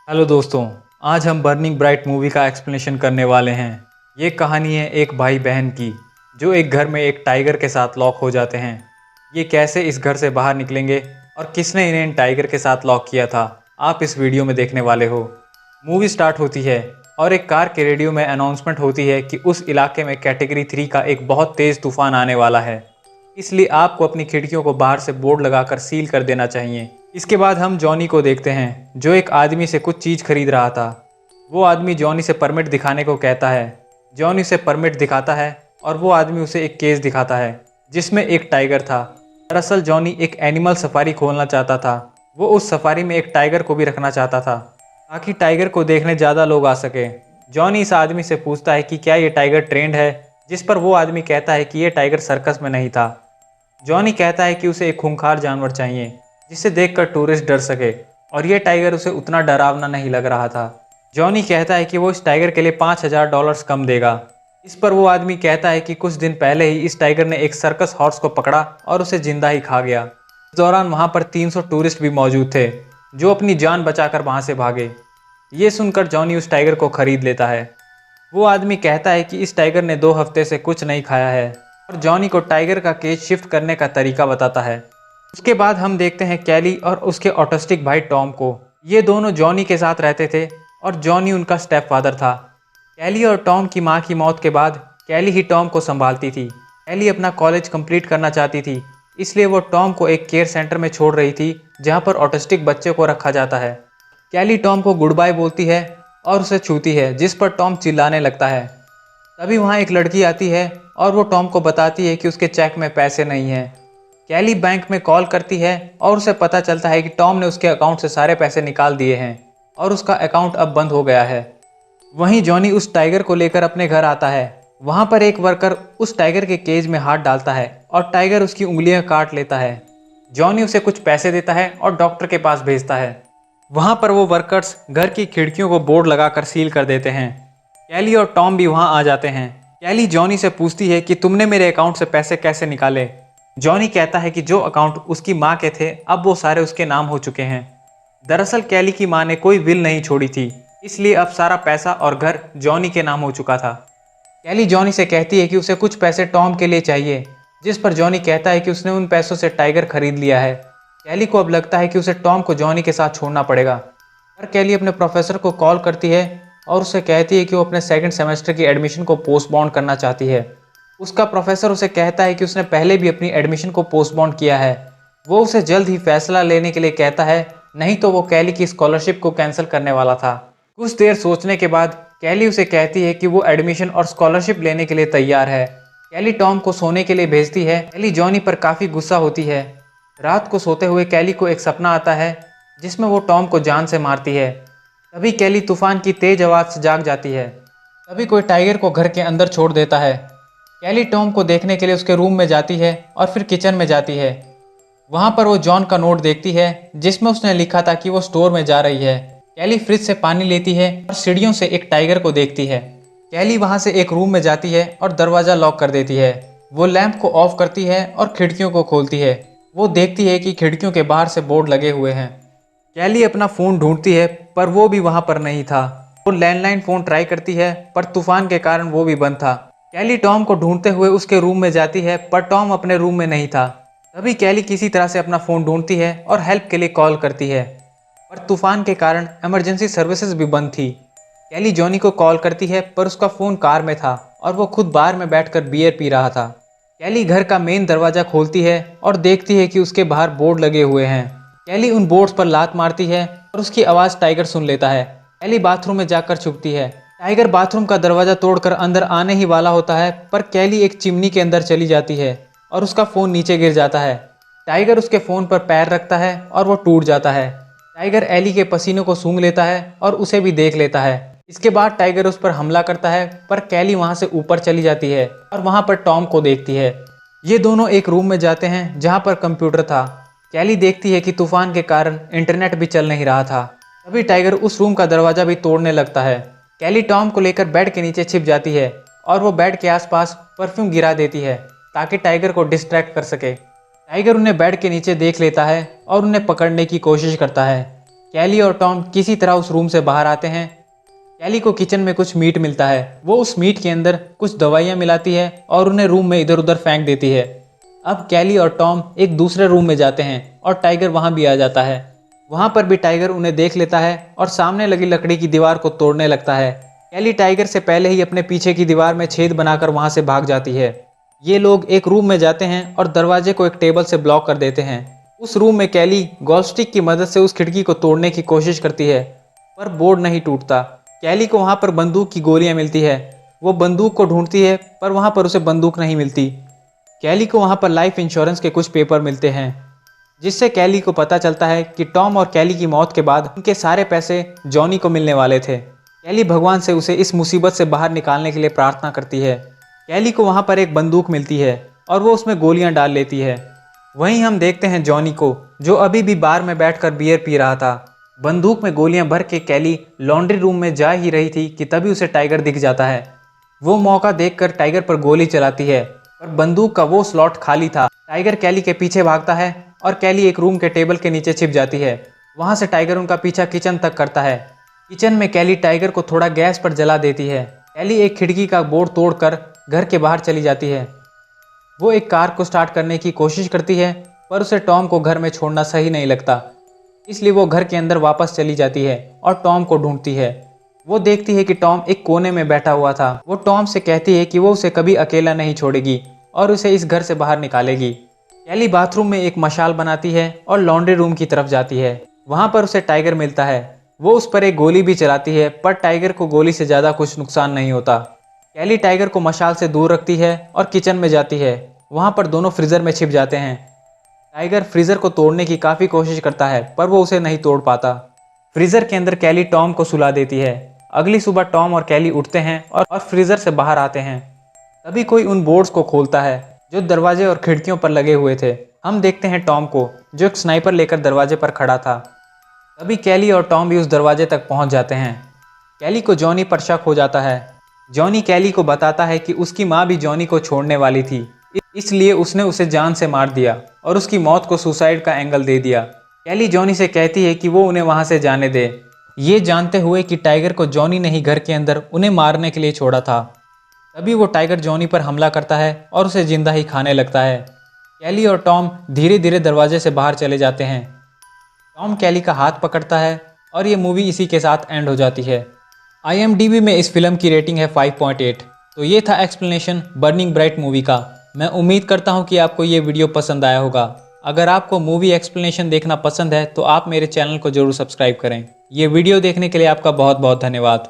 Hello दोस्तों। आज हम बर्निंग ब्राइट मूवी का एक्सप्लेनेशन करने वाले हैं। ये कहानी है एक भाई बहन की जो एक घर में एक टाइगर के साथ लॉक हो जाते हैं। ये कैसे इस घर से बाहर निकलेंगे और किसने इन्हें इन टाइगर के साथ लॉक किया था, आप इस वीडियो में देखने वाले हो। मूवी स्टार्ट होती है और एक कार के रेडियो में अनाउंसमेंट होती है कि उस इलाके में कैटेगरी 3 का एक बहुत तेज़ तूफान आने वाला है, इसलिए आपको अपनी खिड़कियों को बाहर से बोर्ड लगाकर सील कर देना चाहिए। इसके बाद हम जॉनी को देखते हैं जो एक आदमी से कुछ चीज़ खरीद रहा था। वो आदमी जॉनी से परमिट दिखाने को कहता है। जॉनी उसे परमिट दिखाता है और वो आदमी उसे एक केस दिखाता है जिसमें एक टाइगर था। दरअसल जॉनी एक एनिमल सफारी खोलना चाहता था। वो उस सफारी में एक टाइगर को भी रखना चाहता था ताकि टाइगर को देखने ज़्यादा लोग आ सके। जॉनी इस आदमी से पूछता है कि क्या ये टाइगर ट्रेंड है, जिस पर वो आदमी कहता है कि ये टाइगर सर्कस में नहीं था। जॉनी कहता है कि उसे एक खूंखार जानवर चाहिए जिसे देखकर टूरिस्ट डर सके, और ये टाइगर उसे उतना डरावना नहीं लग रहा था। जॉनी कहता है कि वो इस टाइगर के लिए $5000 कम देगा। इस पर वो आदमी कहता है कि कुछ दिन पहले ही इस टाइगर ने एक सर्कस हॉर्स को पकड़ा और उसे जिंदा ही खा गया। इस दौरान वहाँ पर 300 टूरिस्ट भी मौजूद थे जो अपनी जान बचाकर वहाँ से भागे। ये सुनकर जॉनी उस टाइगर को खरीद लेता है। वो आदमी कहता है कि इस टाइगर ने 2 हफ्ते से कुछ नहीं खाया है और जॉनी को टाइगर का केज शिफ्ट करने का तरीका बताता है। उसके बाद हम देखते हैं कैली और उसके ऑटिस्टिक भाई टॉम को। ये दोनों जॉनी के साथ रहते थे और जॉनी उनका स्टेप फादर था। कैली और टॉम की मां की मौत के बाद कैली ही टॉम को संभालती थी। कैली अपना कॉलेज कंप्लीट करना चाहती थी, इसलिए वो टॉम को एक केयर सेंटर में छोड़ रही थी जहां पर ऑटिस्टिक बच्चे को रखा जाता है। कैली टॉम को गुड बाय बोलती है और उसे छूती है, जिस पर टॉम चिल्लाने लगता है। तभी वहाँ एक लड़की आती है और वो टॉम को बताती है कि उसके चेक में पैसे नहीं हैं। कैली बैंक में कॉल करती है और उसे पता चलता है कि टॉम ने उसके अकाउंट से सारे पैसे निकाल दिए हैं और उसका अकाउंट अब बंद हो गया है। वहीं जॉनी उस टाइगर को लेकर अपने घर आता है। वहाँ पर एक वर्कर उस टाइगर के केज में हाथ डालता है और टाइगर उसकी उंगलियां काट लेता है। जॉनी उसे कुछ पैसे देता है और डॉक्टर के पास भेजता है। वहाँ पर वो वर्कर्स घर की खिड़कियों को बोर्ड लगाकर सील कर देते हैं। कैली और टॉम भी वहाँ आ जाते हैं। कैली जॉनी से पूछती है कि तुमने मेरे अकाउंट से पैसे कैसे निकाले। जॉनी कहता है कि जो अकाउंट उसकी माँ के थे अब वो सारे उसके नाम हो चुके हैं। दरअसल कैली की माँ ने कोई विल नहीं छोड़ी थी, इसलिए अब सारा पैसा और घर जॉनी के नाम हो चुका था। कैली जॉनी से कहती है कि उसे कुछ पैसे टॉम के लिए चाहिए, जिस पर जॉनी कहता है कि उसने उन पैसों से टाइगर खरीद लिया है। कैली को अब लगता है कि उसे टॉम को जॉनी के साथ छोड़ना पड़ेगा। पर कैली अपने प्रोफेसर को कॉल करती है और उसे कहती है कि वो अपने सेकंड सेमेस्टर की एडमिशन को पोस्टपोन करना चाहती है। उसका प्रोफेसर उसे कहता है कि उसने पहले भी अपनी एडमिशन को पोस्टपोन किया है। वो उसे जल्द ही फैसला लेने के लिए कहता है, नहीं तो वो कैली की स्कॉलरशिप को कैंसिल करने वाला था। कुछ देर सोचने के बाद कैली उसे कहती है कि वो एडमिशन और स्कॉलरशिप लेने के लिए तैयार है। कैली टॉम को सोने के लिए भेजती है। कैली जॉनी पर काफ़ी गुस्सा होती है। रात को सोते हुए कैली को एक सपना आता है जिसमें वो टॉम को जान से मारती है। तभी कैली तूफान की तेज आवाज़ से जाग जाती है। तभी कोई टाइगर को घर के अंदर छोड़ देता है। कैली टॉम को देखने के लिए उसके रूम में जाती है और फिर किचन में जाती है। वहाँ पर वो जॉन का नोट देखती है जिसमें उसने लिखा था कि वो स्टोर में जा रही है। कैली फ्रिज से पानी लेती है और सीढ़ियों से एक टाइगर को देखती है। कैली वहाँ से एक रूम में जाती है और दरवाज़ा लॉक कर देती है। वो लैंप को ऑफ करती है और खिड़कियों को खोलती है। वो देखती है कि खिड़कियों के बाहर से बोर्ड लगे हुए हैं। कैली अपना फ़ोन ढूंढती है पर वो भी वहाँ पर नहीं था। वो लैंडलाइन फ़ोन ट्राई करती है पर तूफान के कारण वो भी बंद था। कैली टॉम को ढूंढते हुए उसके रूम में जाती है पर टॉम अपने रूम में नहीं था। तभी कैली किसी तरह से अपना फ़ोन ढूंढती है और हेल्प के लिए कॉल करती है, पर तूफान के कारण इमरजेंसी सर्विसेज भी बंद थी। कैली जॉनी को कॉल करती है पर उसका फ़ोन कार में था और वो खुद बार में बैठकर बियर पी रहा था। कैली घर का मेन दरवाज़ा खोलती है और देखती है कि उसके बाहर बोर्ड लगे हुए हैं। कैली उन बोर्ड्स पर लात मारती है और उसकी आवाज़ टाइगर सुन लेता है। कैली बाथरूम में जाकर छुपती है। टाइगर बाथरूम का दरवाज़ा तोड़कर अंदर आने ही वाला होता है पर कैली एक चिमनी के अंदर चली जाती है और उसका फ़ोन नीचे गिर जाता है। टाइगर उसके फ़ोन पर पैर रखता है और वो टूट जाता है। टाइगर एली के पसीनों को सूंघ लेता है और उसे भी देख लेता है। इसके बाद टाइगर उस पर हमला करता है पर कैली वहाँ से ऊपर चली जाती है और वहाँ पर टॉम को देखती है। ये दोनों एक रूम में जाते हैं जहाँ पर कंप्यूटर था। कैली देखती है कि तूफान के कारण इंटरनेट भी चल नहीं रहा था। तभी टाइगर उस रूम का दरवाज़ा भी तोड़ने लगता है। कैली टॉम को लेकर बेड के नीचे छिप जाती है और वो बेड के आसपास परफ्यूम गिरा देती है ताकि टाइगर को डिस्ट्रैक्ट कर सके। टाइगर उन्हें बेड के नीचे देख लेता है और उन्हें पकड़ने की कोशिश करता है। कैली और टॉम किसी तरह उस रूम से बाहर आते हैं। कैली को किचन में कुछ मीट मिलता है। वो उस मीट के अंदर कुछ दवाइयाँ मिलाती है और उन्हें रूम में इधर उधर फेंक देती है। अब कैली और टॉम एक दूसरे रूम में जाते हैं और टाइगर वहाँ भी आ जाता है। वहाँ पर भी टाइगर उन्हें देख लेता है और सामने लगी लकड़ी की दीवार को तोड़ने लगता है। कैली टाइगर से पहले ही अपने पीछे की दीवार में छेद बनाकर वहाँ से भाग जाती है। ये लोग एक रूम में जाते हैं और दरवाजे को एक टेबल से ब्लॉक कर देते हैं। उस रूम में कैली गोल्फ स्टिक की मदद से उस खिड़की को तोड़ने की कोशिश करती है, पर बोर्ड नहीं टूटता। कैली को वहाँ पर बंदूक की गोलियाँ मिलती है। वो बंदूक को ढूंढती है, पर वहाँ पर उसे बंदूक नहीं मिलती। कैली को वहाँ पर लाइफ इंश्योरेंस के कुछ पेपर मिलते हैं, जिससे कैली को पता चलता है कि टॉम और कैली की मौत के बाद उनके सारे पैसे जॉनी को मिलने वाले थे। कैली भगवान से उसे इस मुसीबत से बाहर निकालने के लिए प्रार्थना करती है। कैली को वहाँ पर एक बंदूक मिलती है और वो उसमें गोलियाँ डाल लेती है। वहीं हम देखते हैं जॉनी को, जो अभी भी बार में बैठकर बियर पी रहा था। बंदूक में गोलियां भर के कैली लॉन्ड्री रूम में जा ही रही थी कि तभी उसे टाइगर दिख जाता है। वो मौका देखकर टाइगर पर गोली चलाती है, पर बंदूक का वो स्लॉट खाली था। टाइगर कैली के पीछे भागता है और कैली एक रूम के टेबल के नीचे छिप जाती है। वहां से टाइगर उनका पीछा किचन तक करता है। किचन में कैली टाइगर को थोड़ा गैस पर जला देती है। कैली एक खिड़की का बोर्ड तोड़कर घर के बाहर चली जाती है। वो एक कार को स्टार्ट करने की कोशिश करती है, पर उसे टॉम को घर में छोड़ना सही नहीं लगता, इसलिए वो घर के अंदर वापस चली जाती है और टॉम को ढूंढती है। वो देखती है कि टॉम एक कोने में बैठा हुआ था। वो टॉम से कहती है कि वो उसे कभी अकेला नहीं छोड़ेगी और उसे इस घर से बाहर निकालेगी। कैली बाथरूम में एक मशाल बनाती है और लॉन्ड्री रूम की तरफ जाती है। वहाँ पर उसे टाइगर मिलता है। वो उस पर एक गोली भी चलाती है, पर टाइगर को गोली से ज़्यादा कुछ नुकसान नहीं होता। कैली टाइगर को मशाल से दूर रखती है और किचन में जाती है। वहाँ पर दोनों फ्रीजर में छिप जाते हैं। टाइगर फ्रीजर को तोड़ने की काफ़ी कोशिश करता है, पर वो उसे नहीं तोड़ पाता। फ्रीजर के अंदर कैली टॉम को सुला देती है। अगली सुबह टॉम और कैली उठते हैं और फ्रीजर से बाहर आते हैं। तभी कोई उन बोर्ड्स को खोलता है जो दरवाजे और खिड़कियों पर लगे हुए थे। हम देखते हैं टॉम को, जो एक स्नाइपर लेकर दरवाजे पर खड़ा था। तभी कैली और टॉम भी उस दरवाजे तक पहुंच जाते हैं। कैली को जॉनी पर शक हो जाता है। जॉनी कैली को बताता है कि उसकी माँ भी जॉनी को छोड़ने वाली थी, इसलिए उसने उसे जान से मार दिया और उसकी मौत को सुसाइड का एंगल दे दिया। कैली जॉनी से कहती है कि वो उन्हें वहां से जाने दे, ये जानते हुए कि टाइगर को जॉनी ने ही घर के अंदर उन्हें मारने के लिए छोड़ा था। तभी वो टाइगर जॉनी पर हमला करता है और उसे जिंदा ही खाने लगता है। कैली और टॉम धीरे धीरे दरवाजे से बाहर चले जाते हैं। टॉम कैली का हाथ पकड़ता है और ये मूवी इसी के साथ एंड हो जाती है। IMDb में इस फिल्म की रेटिंग है 5.8। तो ये था एक्सप्लेनेशन बर्निंग ब्राइट मूवी का। मैं उम्मीद करता हूँ कि आपको ये वीडियो पसंद आया होगा। अगर आपको मूवी एक्सप्लेनेशन देखना पसंद है तो आप मेरे चैनल को जरूर सब्सक्राइब करें। ये वीडियो देखने के लिए आपका बहुत बहुत धन्यवाद।